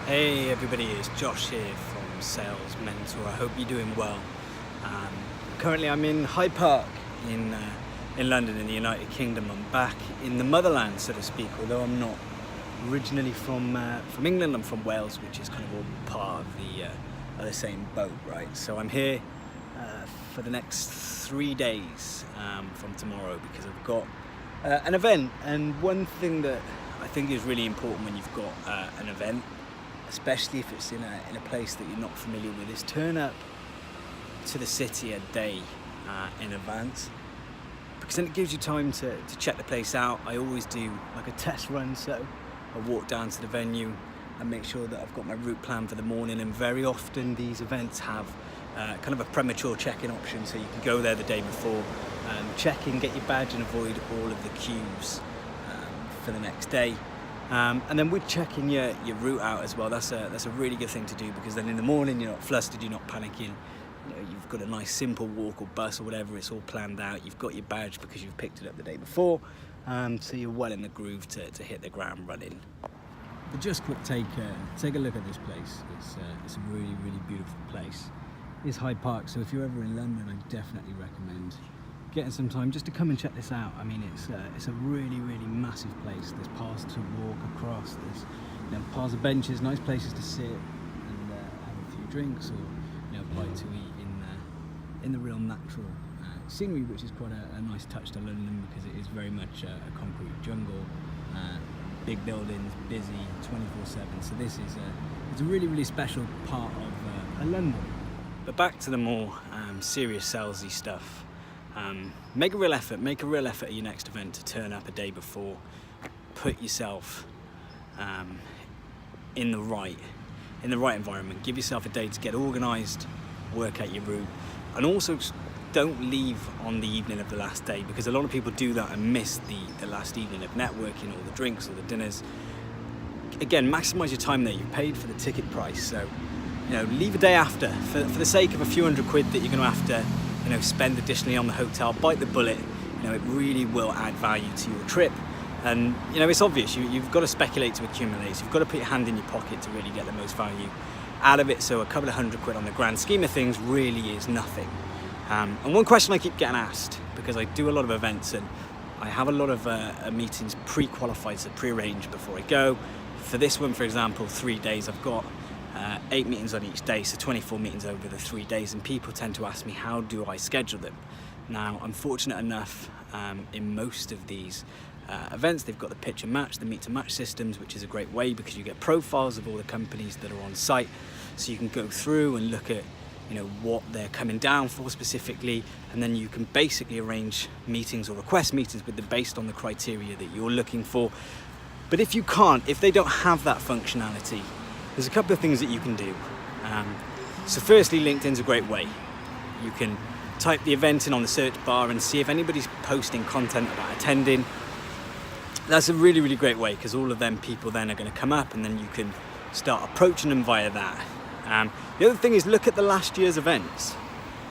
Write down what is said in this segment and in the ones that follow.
Hey everybody, it's Josh here from Sales Mentor. I hope you're doing well. Currently I'm in Hyde Park in London in the United Kingdom. I'm back in the motherland, so to speak, although I'm not originally from England. I'm from Wales, which is kind of all part of the same boat, right? So I'm here for the next 3 days from tomorrow because I've got an event. And one thing that I think is really important when you've got an event, especially if it's in a place that you're not familiar with, is turn up to the city a day in advance, because then it gives you time to check the place out. I always do like a test run, so I walk down to the venue and make sure that I've got my route plan for the morning. And very often these events have kind of a premature check-in option, so you can go there the day before, check in, get your badge and avoid all of the queues for the next day. And then with checking your route out as well, that's a really good thing to do, because then in the morning you're not flustered, you're not panicking. You know, you've got a nice simple walk or bus or whatever, it's all planned out. You've got your badge because you've picked it up the day before, so you're well in the groove to hit the ground running. But just quick, take a look at this place. It's a really, really beautiful place. It's Hyde Park, so if you're ever in London, I definitely recommend getting some time just to come and check this out. I mean, it's a really, really massive place. There's paths to walk across, there's paths of benches, nice places to sit and have a few drinks, or bite to eat in the real natural scenery, which is quite a nice touch to London, because it is very much a concrete jungle, big buildings, busy 24/7. So this is it's a really, really special part of London. But back to the more serious salesy stuff. Make a real effort at your next event to turn up a day before. Put yourself in the right environment. Give yourself a day to get organised, work out your route, and also don't leave on the evening of the last day, because a lot of people do that and miss the last evening of networking, or the drinks or the dinners. Again, maximise your time there. You've paid for the ticket price, so leave a day after for the sake of a few £100 that you're going to have to spend additionally on the hotel. Bite the bullet. It really will add value to your trip. And it's obvious, you've got to speculate to accumulate, so you've got to put your hand in your pocket to really get the most value out of it. So a couple of £100 on the grand scheme of things really is nothing. And one question I keep getting asked, because I do a lot of events and I have a lot of meetings pre-qualified, so pre-arranged before I go. For this one, for example, 3 days, I've got 8 meetings on each day, so 24 meetings over the 3 days, and people tend to ask me, how do I schedule them? Now, I'm fortunate enough in most of these events, they've got the pitch and match, the meet to match systems, which is a great way because you get profiles of all the companies that are on site, so you can go through and look at what they're coming down for specifically, and then you can basically arrange meetings or request meetings with them based on the criteria that you're looking for. But if you can't, if they don't have that functionality, there's a couple of things that you can do. So firstly, LinkedIn's a great way. You can type the event in on the search bar and see if anybody's posting content about attending. That's a really, really great way, because all of them people then are going to come up, and then you can start approaching them via that. The other thing is, look at the last year's events.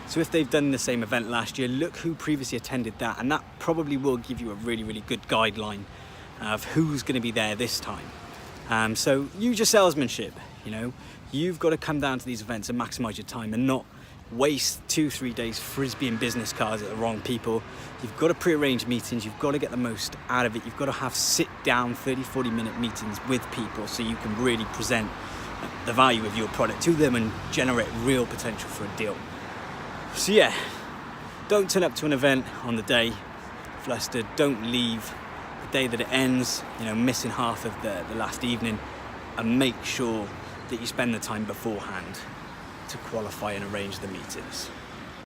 So if they've done the same event last year, look who previously attended that, and that probably will give you a really, really good guideline of who's going to be there this time. So use your salesmanship. You've got to come down to these events and maximize your time, and not waste 2-3 days frisbeeing business cards at the wrong people. You've got to pre-arrange meetings. You've got to get the most out of it. You've got to have sit-down 30-40 minute meetings with people, so you can really present the value of your product to them and generate real potential for a deal. So yeah, don't turn up to an event on the day flustered. Don't leave the day that it ends, missing half of the last evening, and make sure that you spend the time beforehand to qualify and arrange the meetings.